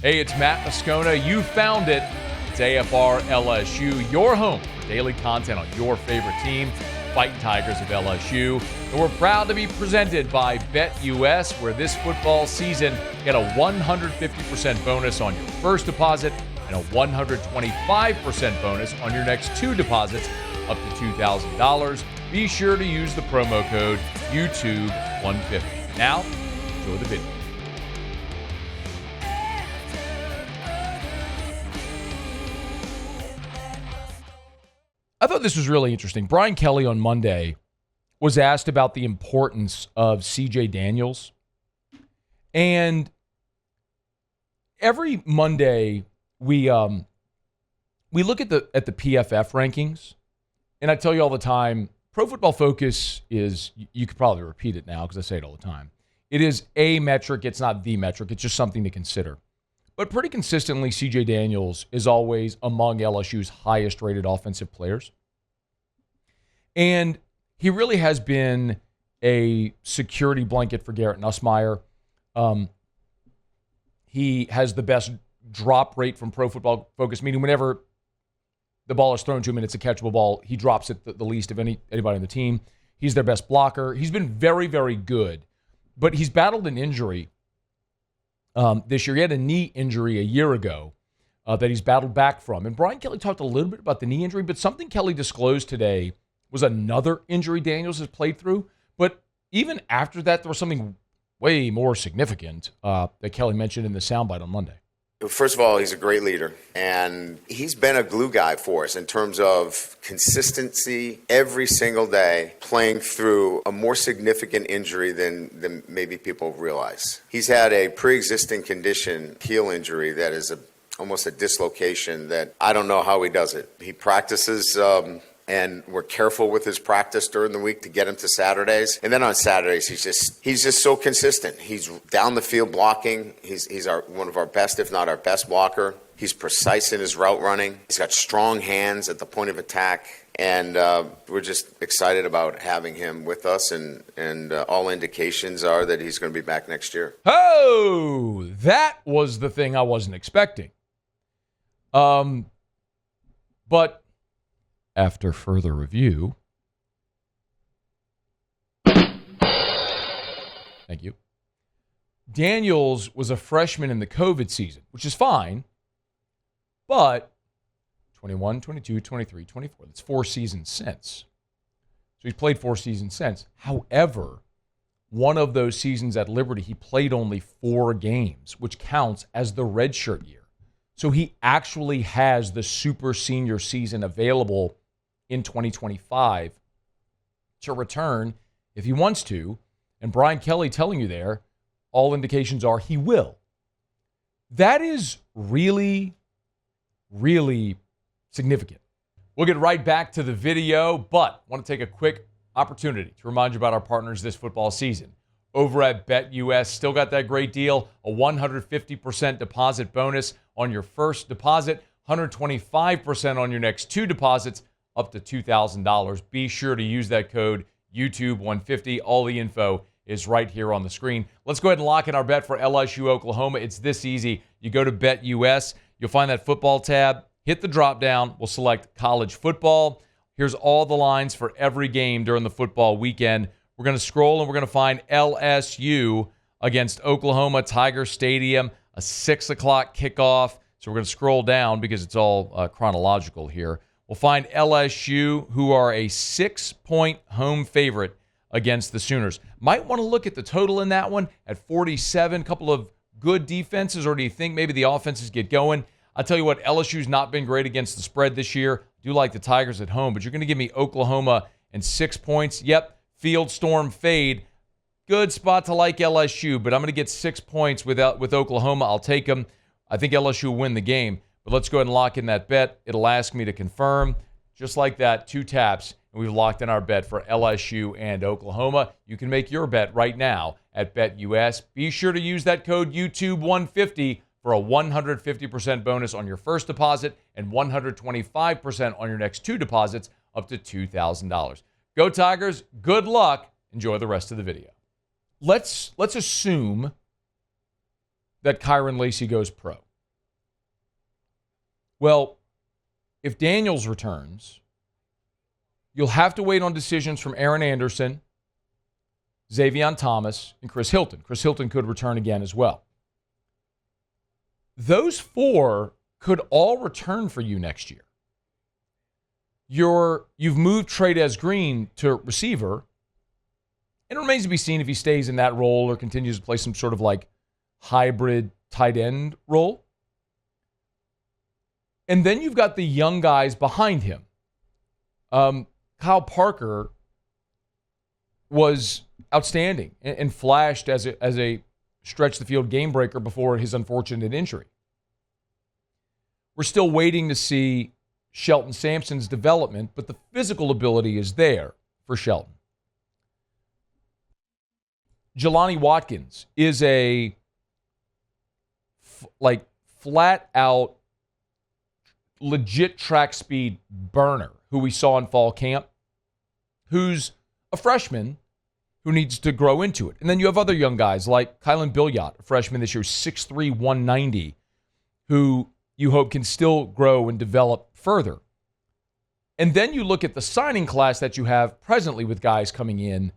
Hey, it's Matt Moscona. You found it. It's AFR LSU, your home for daily content on your favorite team, Fighting Tigers of LSU. And we're proud to be presented by BetUS, where this football season, get a 150% bonus on your first deposit and a 125% bonus on your next two deposits up to $2,000. Be sure to use the promo code YouTube150. Now, enjoy the video. I thought this was really interesting. Brian Kelly on Monday was asked about the importance of CJ Daniels. And every Monday we look at the PFF rankings. And I tell you all the time, Pro Football Focus is, you could probably repeat it now because I say it all the time. It is a metric. It's not the metric. It's just something to consider. But pretty consistently, CJ Daniels is always among LSU's highest rated offensive players. And he really has been a security blanket for Garrett Nussmeier. He has the best drop rate from Pro Football Focus, meaning whenever the ball is thrown to him and it's a catchable ball, he drops it the least of anybody on the team. He's their best blocker. He's been very, very good. But he's battled an injury this year. He had a knee injury a year ago that he's battled back from. And Brian Kelly talked a little bit about the knee injury, but something Kelly disclosed today was another injury Daniels has played through. But even after that, there was something way more significant that Kelly mentioned in the soundbite on Monday. First of all, he's a great leader, and he's been a glue guy for us in terms of consistency every single day, playing through a more significant injury than maybe people realize. He's had a pre-existing condition, heel injury, that is almost a dislocation that I don't know how he does it. He practices and we're careful with his practice during the week to get him to Saturdays. And then on Saturdays, he's just so consistent. He's down the field blocking. He's one of our best, if not our best blocker. He's precise in his route running. He's got strong hands at the point of attack. And we're just excited about having him with us. And all indications are that he's going to be back next year. Oh, that was the thing I wasn't expecting. But after further review, thank you, Daniels was a freshman in the COVID season, which is fine, but 21, 22, 23, 24, that's 4 seasons since. So he's played 4 seasons since. However, one of those seasons at Liberty, he played only 4 games, which counts as the redshirt year. So he actually has the super senior season available in 2025 to return if he wants to. And Brian Kelly telling you there, all indications are he will. That is really, really significant. We'll get right back to the video, but I want to take a quick opportunity to remind you about our partners this football season. Over at BetUS, still got that great deal, a 150% deposit bonus on your first deposit, 125% on your next 2 deposits, up to $2,000. Be sure to use that code YouTube150. All the info is right here on the screen. Let's go ahead and lock in our bet for LSU Oklahoma. It's this easy. You go to BetUS, you'll find that football tab, hit the drop down, we'll select college football. Here's all the lines for every game during the football weekend. We're going to scroll and we're going to find LSU against Oklahoma, Tiger Stadium, a 6 o'clock kickoff. So we're going to scroll down because it's all chronological here. We'll find LSU, who are a 6-point home favorite against the Sooners. Might want to look at the total in that one at 47. A couple of good defenses, or do you think maybe the offenses get going? I'll tell you what, LSU's not been great against the spread this year. I do like the Tigers at home, but you're going to give me Oklahoma and 6 points. Yep, field storm fade. Good spot to like LSU, but I'm going to get 6 points with Oklahoma. I'll take them. I think LSU will win the game. But let's go ahead and lock in that bet. It'll ask me to confirm. Just like that, 2 taps, and we've locked in our bet for LSU and Oklahoma. You can make your bet right now at BetUS. Be sure to use that code YouTube150 for a 150% bonus on your first deposit and 125% on your next 2 deposits up to $2,000. Go Tigers. Good luck. Enjoy the rest of the video. Let's assume that Kyron Lacy goes pro. Well, if Daniels returns, you'll have to wait on decisions from Aaron Anderson, Xavier Thomas, and Chris Hilton. Chris Hilton could return again as well. Those four could all return for you next year. You've moved Trey'Dez Green to receiver. It remains to be seen if he stays in that role or continues to play some sort of like hybrid tight end role. And then you've got the young guys behind him. Kyle Parker was outstanding and flashed as a stretch the field game breaker before his unfortunate injury. We're still waiting to see Shelton Sampson's development, but the physical ability is there for Shelton. Jelani Watkins is a flat out legit track speed burner who we saw in fall camp, who's a freshman who needs to grow into it. And then you have other young guys like Kylan Billiot, a freshman this year, 6'3", 190, who you hope can still grow and develop further. And then you look at the signing class that you have presently with guys coming in,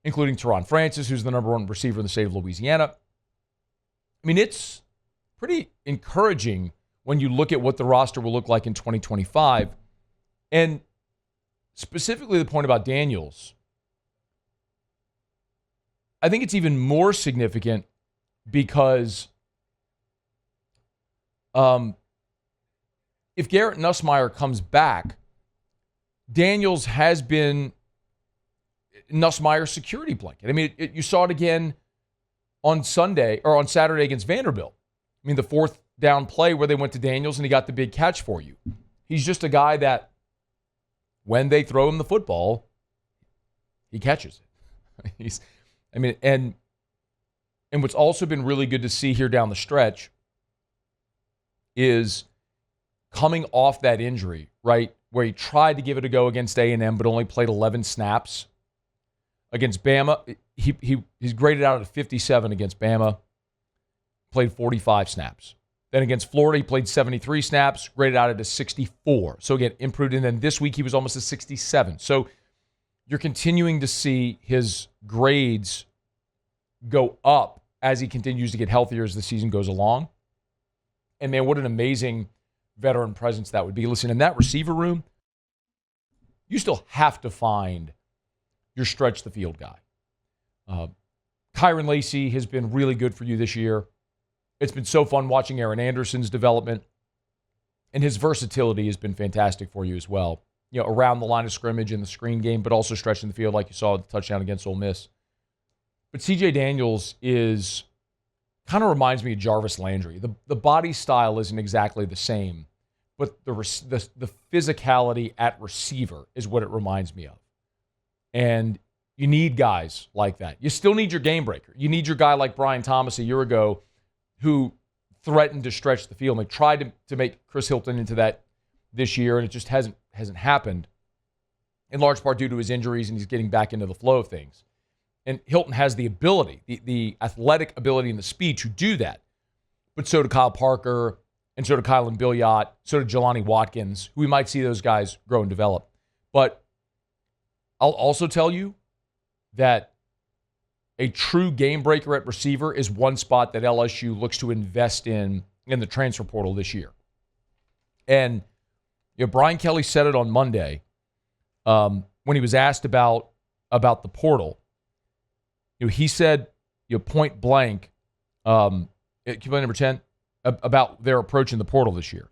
including Teron Francis, who's the number one receiver in the state of Louisiana. I mean, it's pretty encouraging when you look at what the roster will look like in 2025. And specifically the point about Daniels, I think it's even more significant because if Garrett Nussmeier comes back, Daniels has been Nussmeier's security blanket. I mean, you saw it again on Saturday against Vanderbilt. I mean, the fourth down play where they went to Daniels and he got the big catch for you. He's just a guy that when they throw him the football, he catches it. And what's also been really good to see here down the stretch is coming off that injury, right, where he tried to give it a go against A&M but only played 11 snaps. Against Bama, he's graded out at 57 against Bama, played 45 snaps. Then against Florida, he played 73 snaps, graded out at a 64. So again, improved. And then this week, he was almost a 67. So you're continuing to see his grades go up as he continues to get healthier as the season goes along. And man, what an amazing veteran presence that would be. Listen, in that receiver room, you still have to find your stretch the field guy. Kyron Lacey has been really good for you this year. It's been so fun watching Aaron Anderson's development, and his versatility has been fantastic for you as well. You know, around the line of scrimmage in the screen game, but also stretching the field like you saw at the touchdown against Ole Miss. But CJ Daniels kind of reminds me of Jarvis Landry. The body style isn't exactly the same, but the physicality at receiver is what it reminds me of. And you need guys like that. You still need your game breaker. You need your guy like Brian Thomas a year ago who threatened to stretch the field. They tried to make Chris Hilton into that this year, and it just hasn't happened, in large part due to his injuries, and he's getting back into the flow of things. And Hilton has the ability, the athletic ability and the speed to do that. But so do Kyle Parker, and so do Kylan Billiot, so do Jelani Watkins. We might see those guys grow and develop. But I'll also tell you that a true game breaker at receiver is one spot that LSU looks to invest in the transfer portal this year. And Brian Kelly said it on Monday when he was asked about the portal. He said, point blank, complaint number 10, about their approach in the portal this year.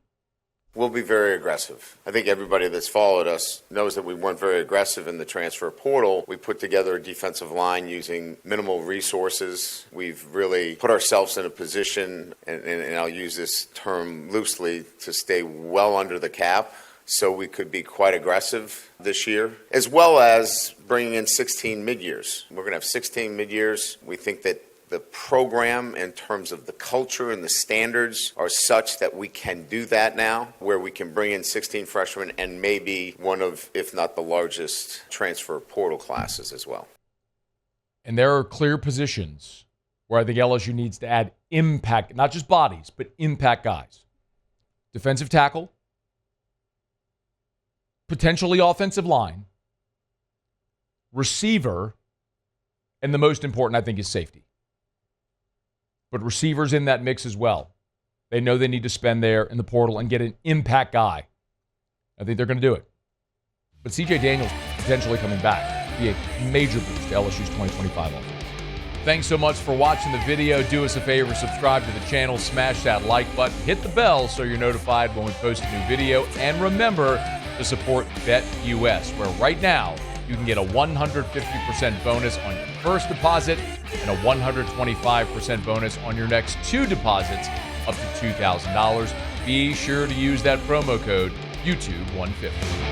We'll be very aggressive. I think everybody that's followed us knows that we weren't very aggressive in the transfer portal. We put together a defensive line using minimal resources. We've really put ourselves in a position, and I'll use this term loosely, to stay well under the cap so we could be quite aggressive this year, as well as bringing in 16 mid-years. We're going to have 16 mid-years. We think that the program, in terms of the culture and the standards, are such that we can do that now, where we can bring in 16 freshmen and maybe one of, if not the largest, transfer portal classes as well. And there are clear positions where I think LSU needs to add impact, not just bodies, but impact guys. defensive tackle, potentially offensive line, receiver, and the most important, I think, is safety. But receivers in that mix as well. They know they need to spend there in the portal and get an impact guy. I think they're going to do it. But CJ Daniels potentially coming back would be a major boost to LSU's 2025 offense. Thanks so much for watching the video. Do us a favor, subscribe to the channel, smash that like button, hit the bell so you're notified when we post a new video, and remember to support BetUS, where right now you can get a 150% bonus on your first deposit and a 125% bonus on your next 2 deposits up to $2,000. Be sure to use that promo code YouTube150.